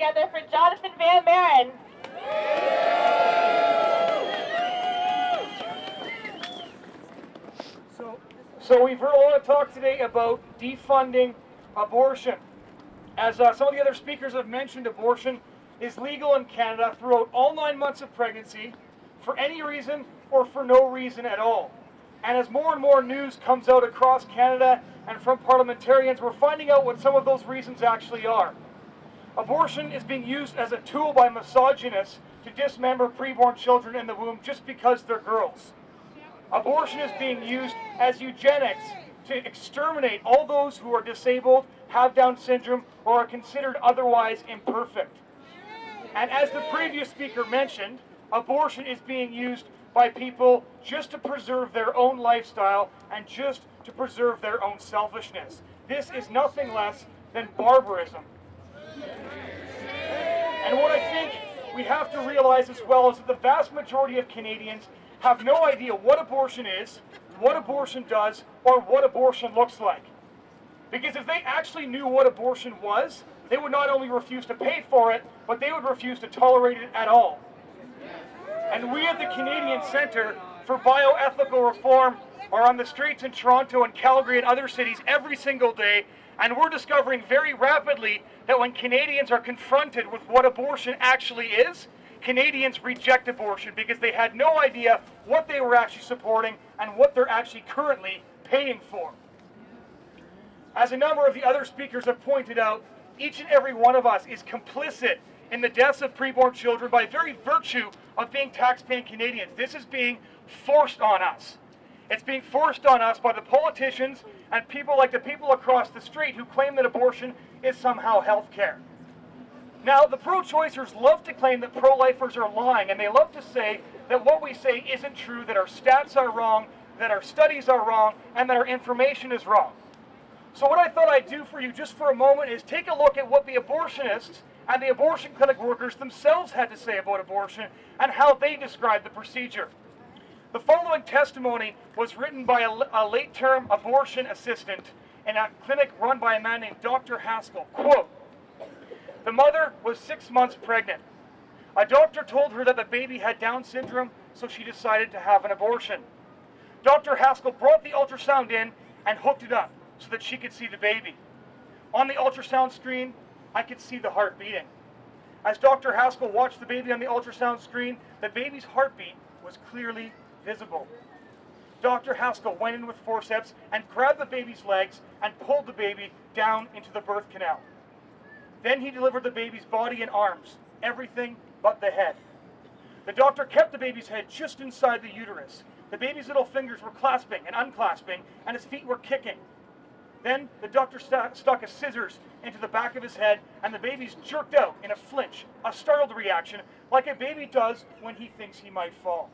together for Jonathan Van Maren. So we've heard a lot of talk today about defunding abortion. As some of the other speakers have mentioned, abortion is legal in Canada throughout all 9 months of pregnancy, for any reason or for no reason at all. And as more and more news comes out across Canada and from parliamentarians, we're finding out what some of those reasons actually are. Abortion is being used as a tool by misogynists to dismember preborn children in the womb just because they're girls. Abortion is being used as eugenics to exterminate all those who are disabled, have Down syndrome, or are considered otherwise imperfect. And as the previous speaker mentioned, abortion is being used by people just to preserve their own lifestyle and just to preserve their own selfishness. This is nothing less than barbarism. And what I think we have to realize as well is that the vast majority of Canadians have no idea what abortion is, what abortion does, or what abortion looks like. Because if they actually knew what abortion was, they would not only refuse to pay for it, but they would refuse to tolerate it at all. And we at the Canadian Centre for Bioethical Reform are on the streets in Toronto and Calgary and other cities every single day, and we're discovering very rapidly that when Canadians are confronted with what abortion actually is, Canadians reject abortion because they had no idea what they were actually supporting and what they're actually currently paying for. As a number of the other speakers have pointed out, each and every one of us is complicit in the deaths of preborn children by very virtue of being tax-paying Canadians. This is being forced on us. It's being forced on us by the politicians and people like the people across the street who claim that abortion is somehow health care. Now, the pro-choicers love to claim that pro-lifers are lying, and they love to say that what we say isn't true, that our stats are wrong, that our studies are wrong, and that our information is wrong. So what I thought I'd do for you just for a moment is take a look at what the abortionists and the abortion clinic workers themselves had to say about abortion and how they described the procedure. The following testimony was written by a late-term abortion assistant in a clinic run by a man named Dr. Haskell. Quote, "The mother was 6 months pregnant. A doctor told her that the baby had Down syndrome, so she decided to have an abortion. Dr. Haskell brought the ultrasound in and hooked it up so that she could see the baby. On the ultrasound screen, I could see the heart beating. As Dr. Haskell watched the baby on the ultrasound screen, the baby's heartbeat was clearly visible. Dr. Haskell went in with forceps and grabbed the baby's legs and pulled the baby down into the birth canal. Then he delivered the baby's body and arms, everything but the head. The doctor kept the baby's head just inside the uterus. The baby's little fingers were clasping and unclasping, and his feet were kicking. Then the doctor stuck a scissors into the back of his head, and the baby's jerked out in a flinch, a startled reaction, like a baby does when he thinks he might fall.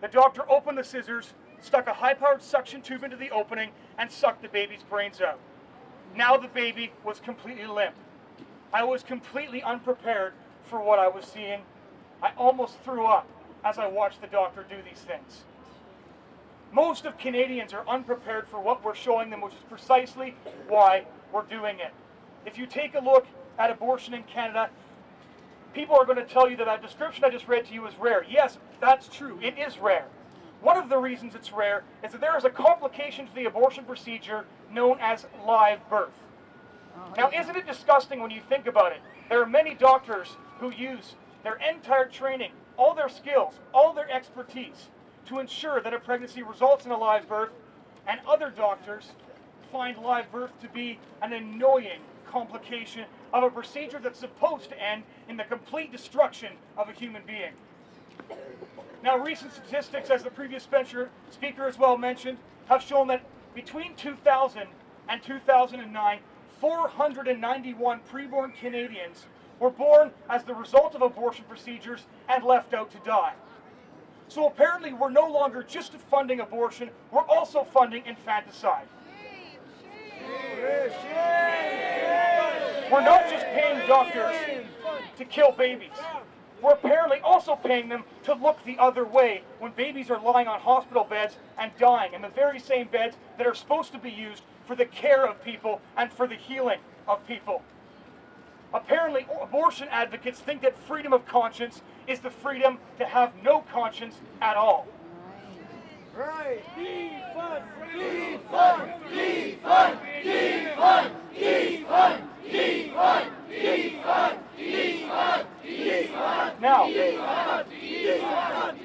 The doctor opened the scissors, stuck a high-powered suction tube into the opening, and sucked the baby's brains out. Now the baby was completely limp. I was completely unprepared for what I was seeing. I almost threw up as I watched the doctor do these things." Most of Canadians are unprepared for what we're showing them, which is precisely why we're doing it. If you take a look at abortion in Canada, people are going to tell you that that description I just read to you is rare. Yes, that's true. It is rare. One of the reasons it's rare is that there is a complication to the abortion procedure known as live birth. Now, isn't it disgusting when you think about it? There are many doctors who use their entire training, all their skills, all their expertise to ensure that a pregnancy results in a live birth, and other doctors find live birth to be an annoying complication of a procedure that's supposed to end in the complete destruction of a human being. Now, recent statistics, as the previous speaker as well mentioned, have shown that between 2000 and 2009, 491 preborn Canadians were born as the result of abortion procedures and left out to die. So apparently we're no longer just funding abortion, we're also funding infanticide. We're not just paying doctors to kill babies. We're apparently also paying them to look the other way when babies are lying on hospital beds and dying, in the very same beds that are supposed to be used for the care of people and for the healing of people. Apparently, abortion advocates think that freedom of conscience is the freedom to have no conscience at all. Right. Defund! Defund! Defund! Defund! Defund! Defund! Defund! Defund! Defund! Now, Defund! Defund!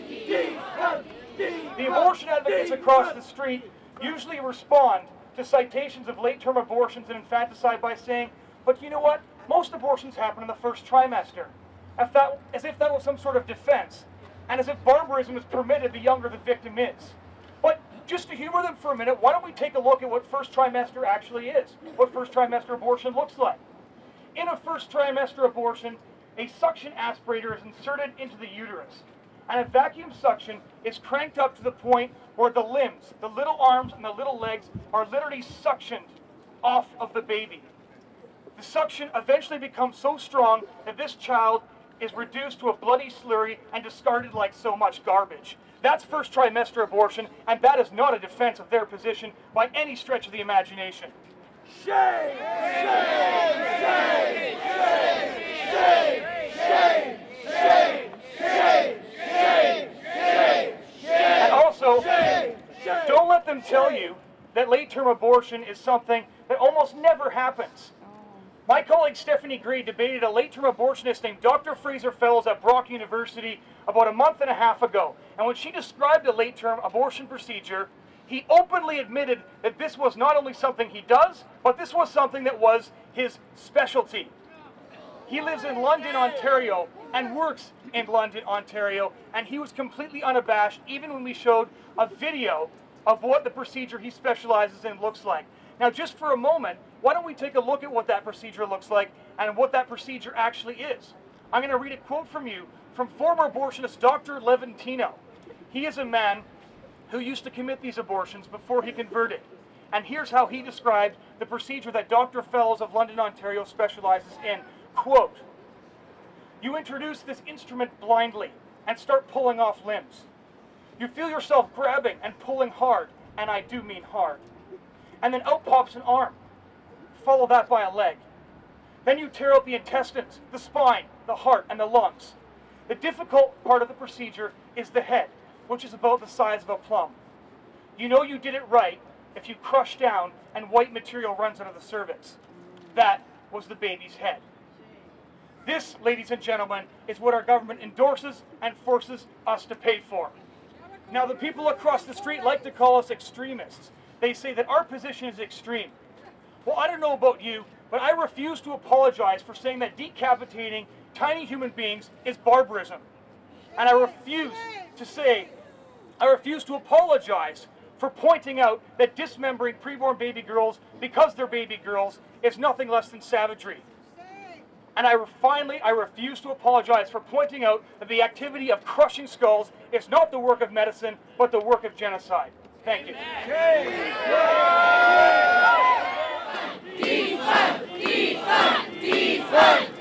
the abortion advocates across the street usually respond to citations of late-term abortions and infanticide by saying, but you know what? Most abortions happen in the first trimester. As if that was some sort of defense, and as if barbarism is permitted the younger the victim is. But just to humor them for a minute, why don't we take a look at what first trimester actually is, what first trimester abortion looks like. In a first trimester abortion, a suction aspirator is inserted into the uterus, and a vacuum suction is cranked up to the point where the limbs, the little arms and the little legs, are literally suctioned off of the baby. The suction eventually becomes so strong that this child is reduced to a bloody slurry and discarded like so much garbage. That's first trimester abortion, and that is not a defense of their position by any stretch of the imagination. Shame! Shame! Shame! Shame! Shame! Shame! Shame! Shame! Shame! And also, don't let them tell you that late-term abortion is something that almost never happens. My colleague Stephanie Gray debated a late-term abortionist named Dr. Fraser Fellows at Brock University about a month and a half ago. And when she described a late-term abortion procedure, he openly admitted that this was not only something he does, but this was something that was his specialty. He lives in London, Ontario, and works in London, Ontario, and he was completely unabashed even when we showed a video of what the procedure he specializes in looks like. Now, just for a moment, why don't we take a look at what that procedure looks like and what that procedure actually is. I'm going to read a quote from you from former abortionist Dr. Levantino. He is a man who used to commit these abortions before he converted. And here's how he described the procedure that Dr. Fellows of London, Ontario specializes in. Quote, "You introduce this instrument blindly and start pulling off limbs. You feel yourself grabbing and pulling hard, and I do mean hard. And then out pops an arm. Follow that by a leg. Then you tear out the intestines, the spine, the heart, and the lungs. The difficult part of the procedure is the head, which is about the size of a plum. You know you did it right if you crush down and white material runs out of the cervix. That was the baby's head." This, ladies and gentlemen, is what our government endorses and forces us to pay for. Now, the people across the street like to call us extremists. They say that our position is extreme. Well, I don't know about you, but I refuse to apologize for saying that decapitating tiny human beings is barbarism. And I refuse to apologize for pointing out that dismembering preborn baby girls because they're baby girls is nothing less than savagery. And I refuse to apologize for pointing out that the activity of crushing skulls is not the work of medicine, but the work of genocide. Thank you. Defund! Defund! Defund!